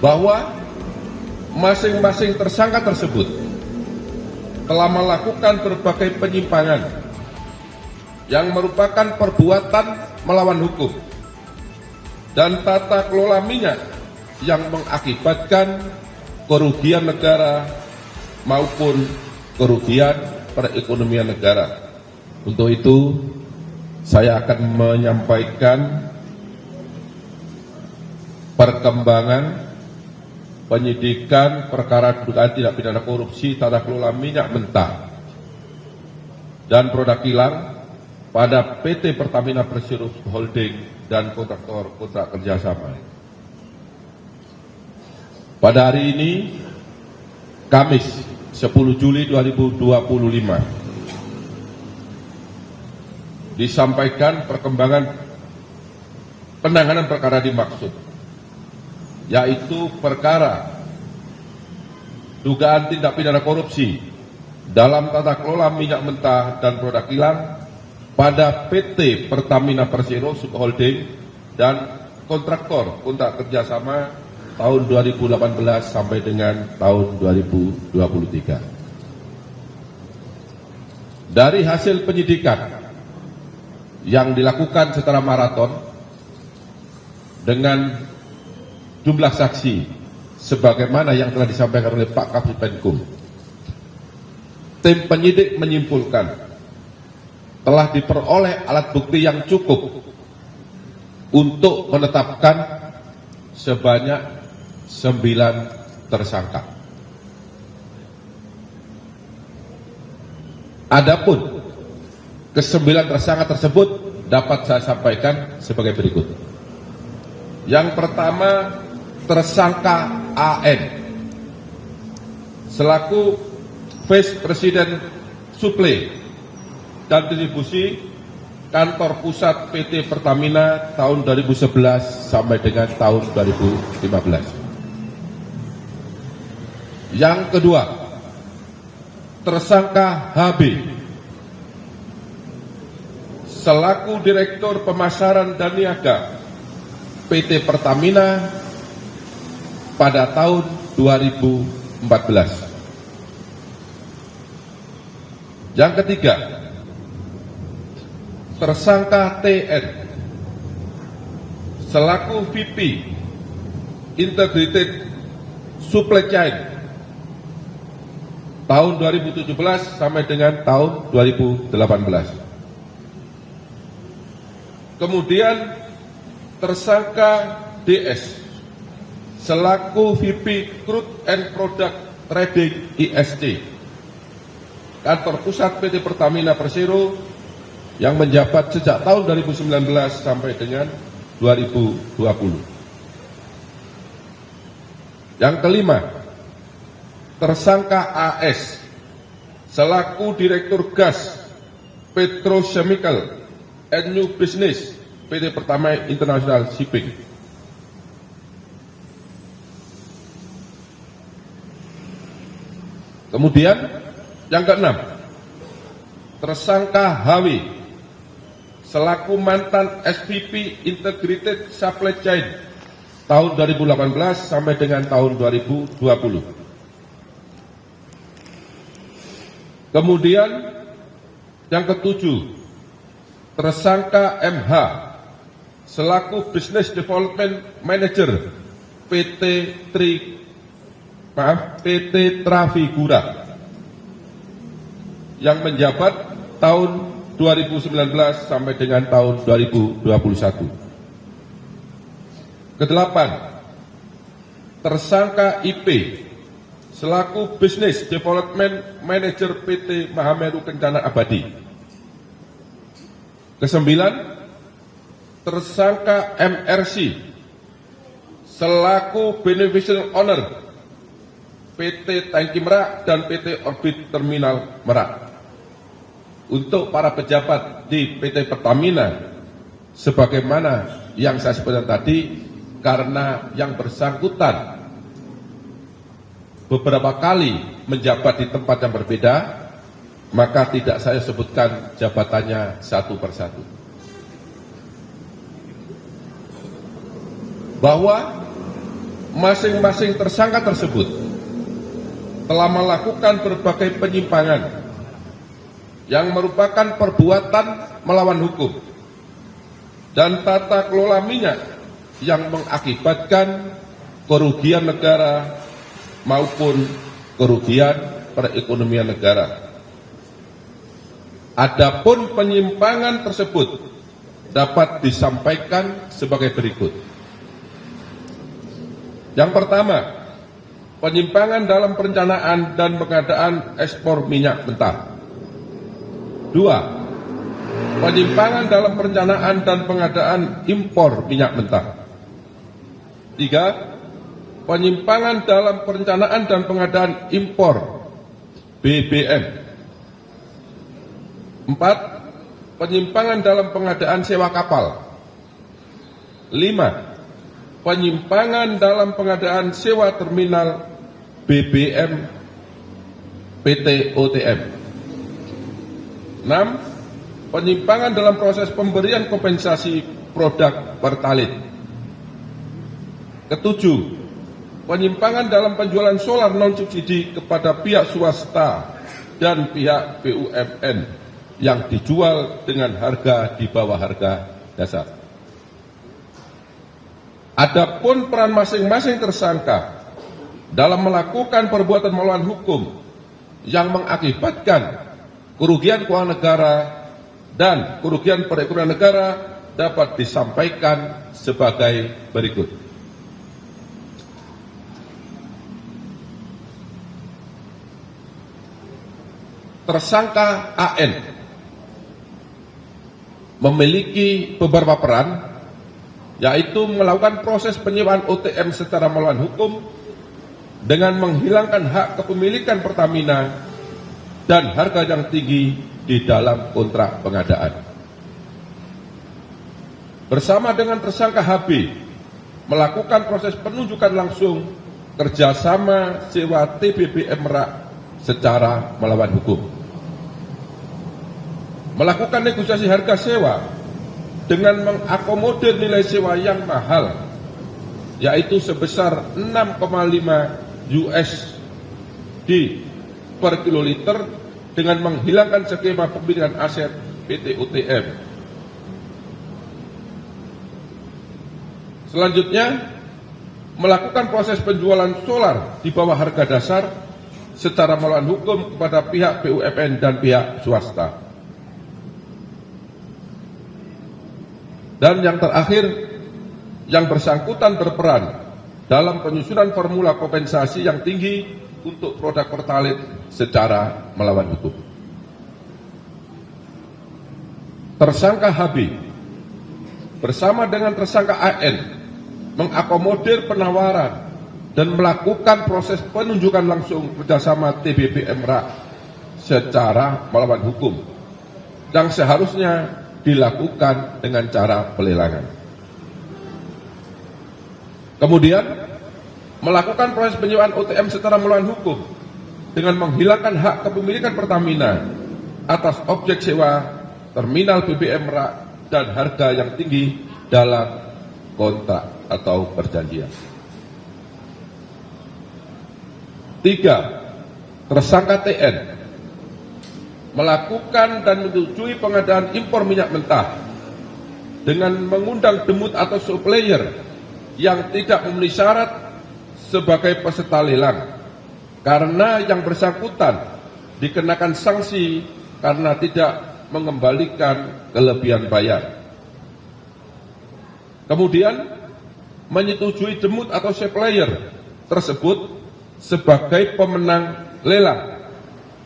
bahwa masing-masing tersangka tersebut telah melakukan berbagai penyimpangan yang merupakan perbuatan melawan hukum dan tata kelola minyak yang mengakibatkan kerugian negara maupun kerugian perekonomian negara. Untuk itu, saya akan menyampaikan perkembangan penyidikan perkara dugaan tindak pidana korupsi tata kelola minyak mentah dan produk kilang pada PT Pertamina Persero Holding dan kontraktor kontrak kerjasama. Pada hari ini, Kamis 10 Juli 2025, disampaikan perkembangan penanganan perkara dimaksud, yaitu perkara dugaan tindak pidana korupsi dalam tata kelola minyak mentah dan produk kilang pada PT Pertamina Persero Holding dan kontraktor kontrak kerjasama tahun 2018 sampai dengan tahun 2023. Dari hasil penyidikan yang dilakukan secara maraton dengan jumlah saksi sebagaimana yang telah disampaikan oleh Pak Kabid Penkum, tim penyidik menyimpulkan telah diperoleh alat bukti yang cukup untuk menetapkan sebanyak 9 tersangka. Adapun ke-9 tersangka tersebut dapat saya sampaikan sebagai berikut. Yang pertama, tersangka AN selaku Vice President Suplai dan Distribusi Kantor Pusat PT Pertamina tahun 2011 sampai dengan tahun 2015. Yang kedua, tersangka HB selaku Direktur Pemasaran dan Niaga PT Pertamina pada tahun 2014. Yang ketiga, tersangka TN selaku VP Integrated Supply Chain tahun 2017 sampai dengan tahun 2018. Kemudian tersangka DS selaku VP Crude and Product Trading ISC Kantor Pusat PT Pertamina Persero yang menjabat sejak tahun 2019 sampai dengan 2020. Yang kelima, tersangka AS selaku Direktur Gas Petrochemical and New Business PT Pertamina International Shipping. Kemudian yang keenam, tersangka HW selaku mantan SVP Integrated Supply Chain tahun 2018 sampai dengan tahun 2020. Kemudian yang ketujuh, tersangka MH selaku Business Development Manager PT Trafigura yang menjabat tahun 2019 sampai dengan tahun 2021. Kedelapan, tersangka IP selaku Business Development Manager PT Mahameru Kencana Abadi. Kesembilan, tersangka MRC selaku Beneficial Owner PT Tangki Merak dan PT Orbit Terminal Merak. Untuk para pejabat di PT Pertamina, sebagaimana yang saya sebutkan tadi, karena yang bersangkutan beberapa kali menjabat di tempat yang berbeda, maka tidak saya sebutkan jabatannya satu persatu. Bahwa masing-masing tersangka tersebut telah melakukan berbagai penyimpangan yang merupakan perbuatan melawan hukum dan tata kelola minyak yang mengakibatkan kerugian negara maupun kerugian perekonomian negara. Adapun penyimpangan tersebut dapat disampaikan sebagai berikut. Yang pertama, penyimpangan dalam perencanaan dan pengadaan ekspor minyak mentah. 2. Penyimpangan dalam perencanaan dan pengadaan impor minyak mentah. 3. Penyimpangan dalam perencanaan dan pengadaan impor BBM. 4. Penyimpangan dalam pengadaan sewa kapal. 5. Penyimpangan dalam pengadaan sewa terminal BBM PT OTM. 6. Penyimpangan dalam proses pemberian kompensasi produk Pertalite. Ketujuh, penyimpangan dalam penjualan solar non-subsidi kepada pihak swasta dan pihak BUMN yang dijual dengan harga di bawah harga dasar. Adapun peran masing-masing tersangka dalam melakukan perbuatan melawan hukum yang mengakibatkan kerugian keuangan negara dan kerugian perekonomian negara dapat disampaikan sebagai berikut. Tersangka AN memiliki beberapa peran, yaitu melakukan proses penyewaan OTM secara melawan hukum dengan menghilangkan hak kepemilikan Pertamina dan harga yang tinggi di dalam kontrak pengadaan. Bersama dengan tersangka HB melakukan proses penunjukan langsung kerjasama sewa TBBM Merak secara melawan hukum. Melakukan negosiasi harga sewa dengan mengakomodir nilai sewa yang mahal, yaitu sebesar 6,5 USD per kiloliter dengan menghilangkan skema pembelian aset PT OTM. Selanjutnya, melakukan proses penjualan solar di bawah harga dasar secara melawan hukum kepada pihak BUMN dan pihak swasta. Dan yang terakhir, yang bersangkutan berperan dalam penyusunan formula kompensasi yang tinggi untuk produk Pertalite secara melawan hukum. Tersangka HB bersama dengan tersangka AN mengakomodir penawaran dan melakukan proses penunjukan langsung kerjasama TBBM Merak secara melawan hukum yang seharusnya dilakukan dengan cara pelelangan. Kemudian melakukan proses penyewaan OTM secara melawan hukum dengan menghilangkan hak kepemilikan Pertamina atas objek sewa terminal BBM Merak dan harga yang tinggi dalam kontrak atau perjanjian. 3. Tersangka TN melakukan dan menyetujui pengadaan impor minyak mentah dengan mengundang demut atau supplier yang tidak memenuhi syarat sebagai peserta lelang, karena yang bersangkutan dikenakan sanksi karena tidak mengembalikan kelebihan bayar. Kemudian menyetujui demut atau supplier tersebut sebagai pemenang lelang,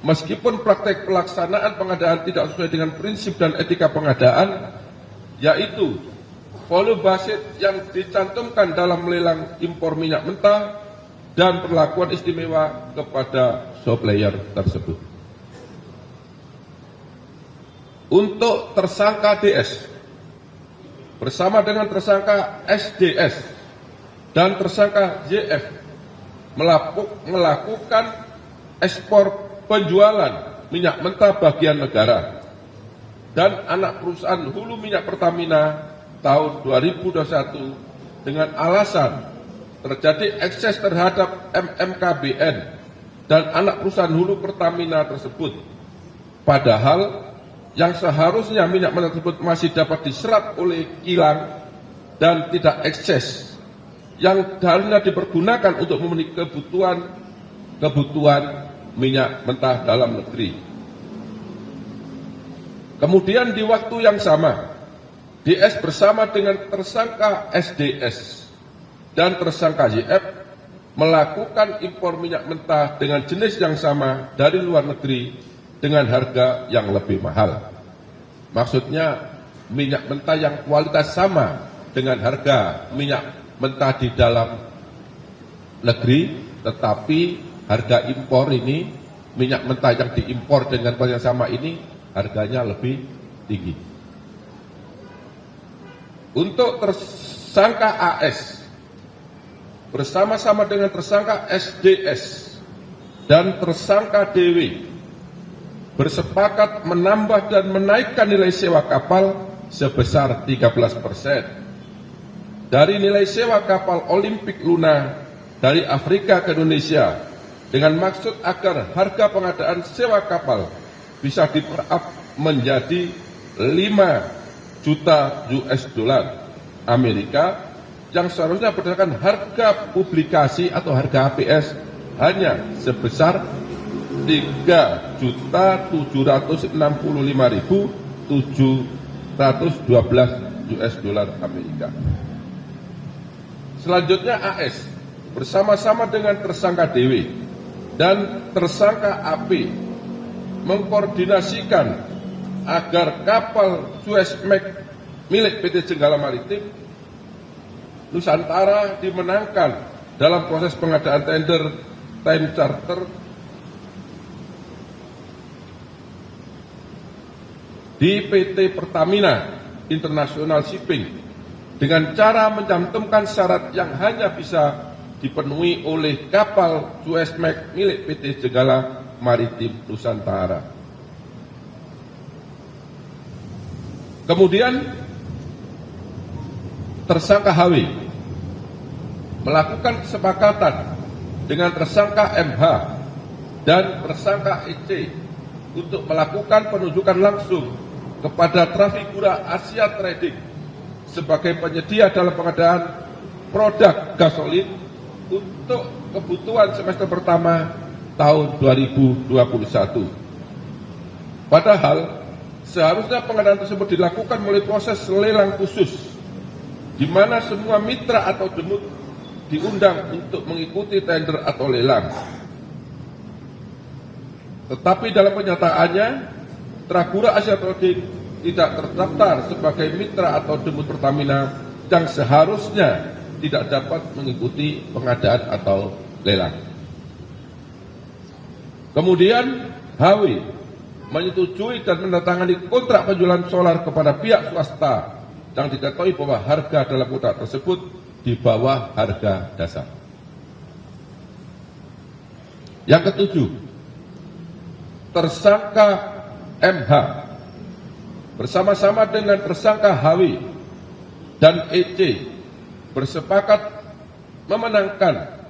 meskipun praktek pelaksanaan pengadaan tidak sesuai dengan prinsip dan etika pengadaan, yaitu volume basit yang dicantumkan dalam lelang impor minyak mentah dan perlakuan istimewa kepada supplier tersebut. Untuk tersangka DS bersama dengan tersangka SDS dan tersangka JF melakukan ekspor penjualan minyak mentah bagian negara dan anak perusahaan hulu minyak Pertamina tahun 2021 dengan alasan terjadi ekses terhadap MMKBN dan anak perusahaan hulu Pertamina tersebut. Padahal yang seharusnya minyak mentah tersebut masih dapat diserap oleh kilang dan tidak ekses, yang harusnya dipergunakan untuk memenuhi kebutuhan minyak mentah dalam negeri. Kemudian di waktu yang sama, DS bersama dengan tersangka SDS dan tersangka YF melakukan impor minyak mentah dengan jenis yang sama dari luar negeri dengan harga yang lebih mahal. Maksudnya minyak mentah yang kualitas sama dengan harga minyak mentah di dalam negeri, tetapi harga impor ini, minyak mentah yang diimpor dengan kualitas yang sama ini harganya lebih tinggi. Untuk tersangka AS bersama-sama dengan tersangka SDS dan tersangka DW bersepakat menambah dan menaikkan nilai sewa kapal sebesar 13% dari nilai sewa kapal Olimpik Luna dari Afrika ke Indonesia, dengan maksud agar harga pengadaan sewa kapal bisa di-up menjadi 5 juta US dollar Amerika, yang seharusnya berdasarkan harga publikasi atau harga HPS hanya sebesar 3.765.712 US dollar Amerika. Selanjutnya AS bersama-sama dengan tersangka DW dan tersangka AP mengkoordinasikan agar kapal Suezmax milik PT Jenggala Maritim Nusantara dimenangkan dalam proses pengadaan tender time charter di PT Pertamina International Shipping dengan cara mencantumkan syarat yang hanya bisa dipenuhi oleh kapal Suezmax milik PT Jenggala Maritim Nusantara. Kemudian tersangka HW melakukan kesepakatan dengan tersangka MH dan tersangka EC untuk melakukan penunjukan langsung kepada Trafigura Asia Trading sebagai penyedia dalam pengadaan produk gasolin untuk kebutuhan semester pertama tahun 2021. Padahal seharusnya pengadaan tersebut dilakukan melalui proses lelang khusus, di mana semua mitra atau demut diundang untuk mengikuti tender atau lelang. Tetapi dalam kenyataannya, Trafigura Asia Trading tidak terdaftar sebagai mitra atau demut Pertamina yang seharusnya tidak dapat mengikuti pengadaan atau lelang. Kemudian HW menyetujui dan menandatangani kontrak penjualan solar kepada pihak swasta yang diketahui bahwa harga dalam kontrak tersebut di bawah harga dasar. Yang ketujuh, tersangka MH bersama-sama dengan tersangka HW dan EC bersepakat memenangkan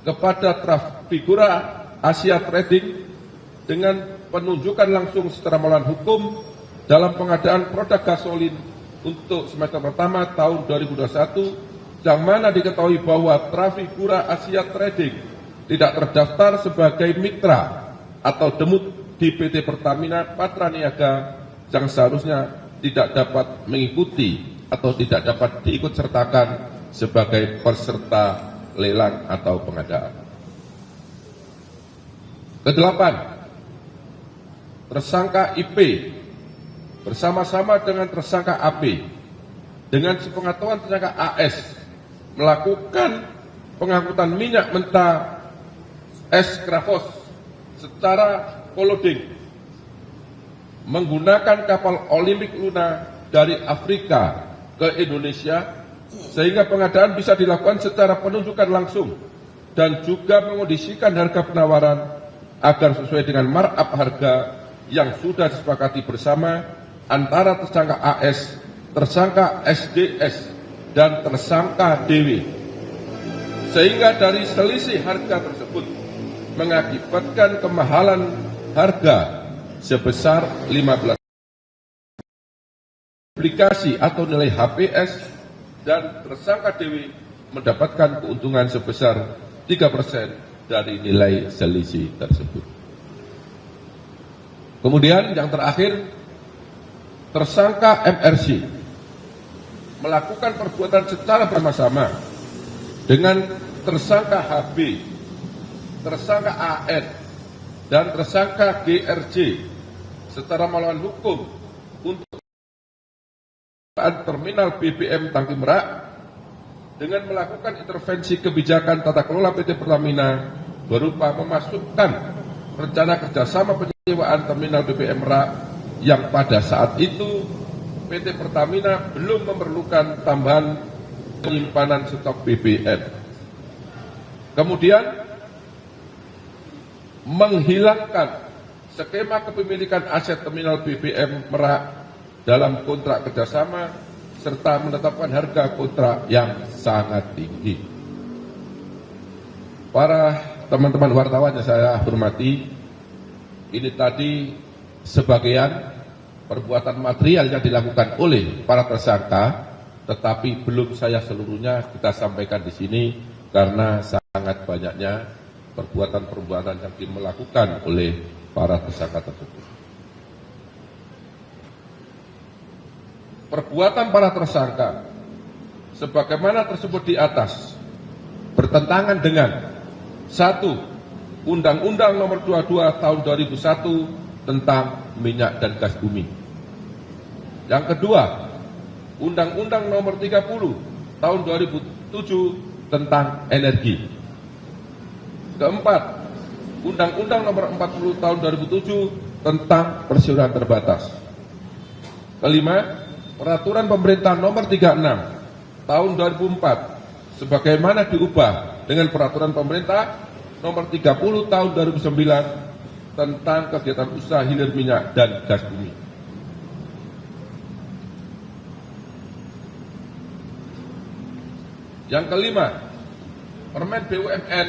kepada Trafigura Asia Trading dengan penunjukan langsung secara melawan hukum dalam pengadaan produk gasolin untuk semester pertama tahun 2021, yang mana diketahui bahwa Trafigura Asia Trading tidak terdaftar sebagai mitra atau demut di PT Pertamina Patraniaga, yang seharusnya tidak dapat mengikuti atau tidak dapat diikutsertakan sebagai peserta lelang atau pengadaan. Kedelapan, tersangka IP bersama-sama dengan tersangka AP dengan sepengetahuan tersangka AS melakukan pengangkutan minyak mentah S-Krafos secara koloding menggunakan kapal Olimpik Luna dari Afrika ke Indonesia, sehingga pengadaan bisa dilakukan secara penunjukan langsung dan juga mengondisikan harga penawaran agar sesuai dengan markup harga yang sudah disepakati bersama antara tersangka AS, tersangka SDS, dan tersangka DW. sehingga dari selisih harga tersebut mengakibatkan kemahalan harga sebesar 15 aplikasi atau nilai HPS, dan tersangka Dewi mendapatkan keuntungan sebesar 3% dari nilai selisih tersebut. Kemudian yang terakhir, tersangka MRC melakukan perbuatan secara bersama-sama dengan tersangka HB, tersangka AN, dan tersangka GRJ secara melawan hukum untuk terminal BBM Tangki Merak dengan melakukan intervensi kebijakan tata kelola PT Pertamina berupa memasukkan rencana kerjasama penyewaan terminal BBM Merak yang pada saat itu PT Pertamina belum memerlukan tambahan penyimpanan stok BBM. Kemudian menghilangkan skema kepemilikan aset terminal BBM Merak dalam kontrak kerjasama serta menetapkan harga kontrak yang sangat tinggi. Para teman-teman wartawan yang saya hormati, ini tadi sebagian perbuatan material yang dilakukan oleh para tersangka, tetapi belum saya seluruhnya kita sampaikan di sini karena sangat banyaknya perbuatan-perbuatan yang dilakukan oleh para tersangka tersebut. Perbuatan para tersangka sebagaimana tersebut di atas bertentangan dengan 1. Undang-Undang Nomor 22 Tahun 2001 tentang minyak dan gas bumi. Yang kedua, Undang-Undang Nomor 30 Tahun 2007 tentang energi. Keempat, Undang-Undang Nomor 40 Tahun 2007 tentang persiaran terbatas. Kelima, Peraturan Pemerintah Nomor 36 Tahun 2004 sebagaimana diubah dengan Peraturan Pemerintah Nomor 30 Tahun 2009 tentang kegiatan usaha hilir minyak dan gas bumi. Yang kelima, Permen BUMN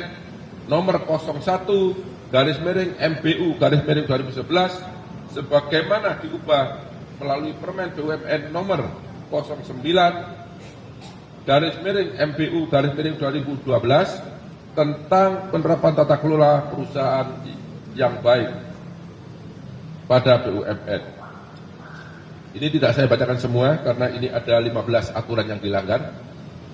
Nomor 01/MBU/2011 sebagaimana diubah melalui Permen BUMN Nomor 09/MBU/2012 tentang penerapan tata kelola perusahaan yang baik pada BUMN. Ini tidak saya bacakan semua karena ini ada 15 aturan yang dilanggar.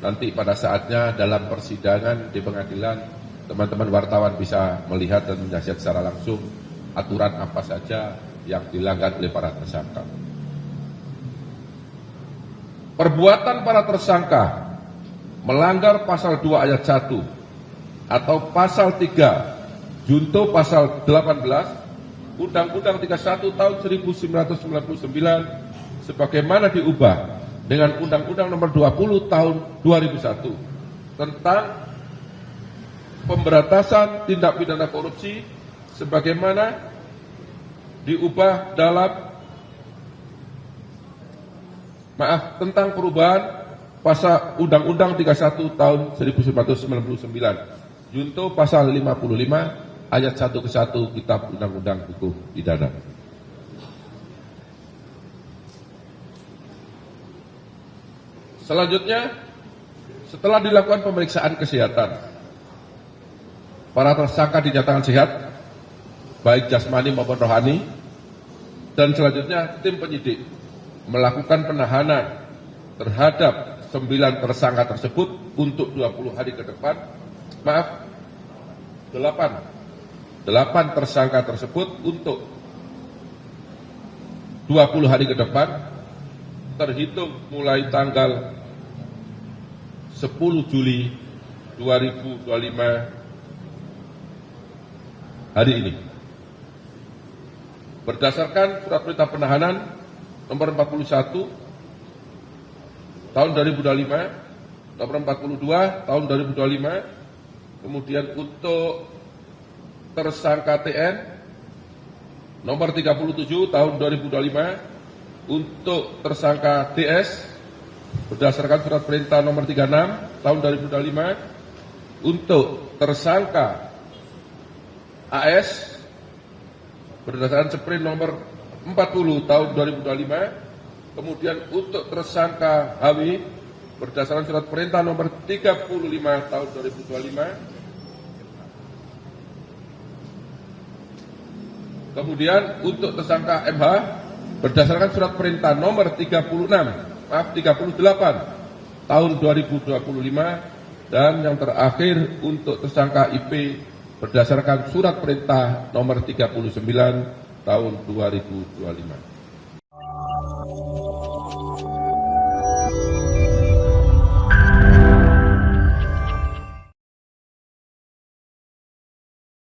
Nanti pada saatnya dalam persidangan di pengadilan, teman-teman wartawan bisa melihat dan menyaksikan secara langsung aturan apa saja yang dilanggar oleh para tersangka. Perbuatan para tersangka melanggar pasal 2 ayat 1 atau pasal 3 junto pasal 18 Undang-Undang 31 tahun 1999 sebagaimana diubah dengan Undang-Undang Nomor 20 tahun 2001 tentang pemberantasan tindak pidana korupsi sebagaimana diubah dalam tentang perubahan pasal Undang-Undang 31 tahun 1999 junto pasal 55 ayat 1 ke 1 Kitab Undang-Undang Hukum Pidana. Selanjutnya, setelah dilakukan pemeriksaan kesehatan, para tersangka dinyatakan sehat baik jasmani maupun rohani, dan selanjutnya tim penyidik melakukan penahanan terhadap 9 tersangka tersebut untuk 20 hari ke depan. 8 tersangka tersebut untuk 20 hari ke depan terhitung mulai tanggal 10 Juli 2025 hari ini. Berdasarkan surat perintah penahanan nomor 41 tahun 2025, nomor 42 tahun 2025, kemudian untuk tersangka TN nomor 37 tahun 2025, untuk tersangka DS berdasarkan surat perintah nomor 36 tahun 2025, untuk tersangka AS berdasarkan Sprint nomor 40 tahun 2025, kemudian untuk tersangka HW berdasarkan surat perintah nomor 35 tahun 2025, kemudian untuk tersangka MH berdasarkan surat perintah nomor 38 tahun 2025, dan yang terakhir untuk tersangka IP berdasarkan surat perintah nomor 39 tahun 2025.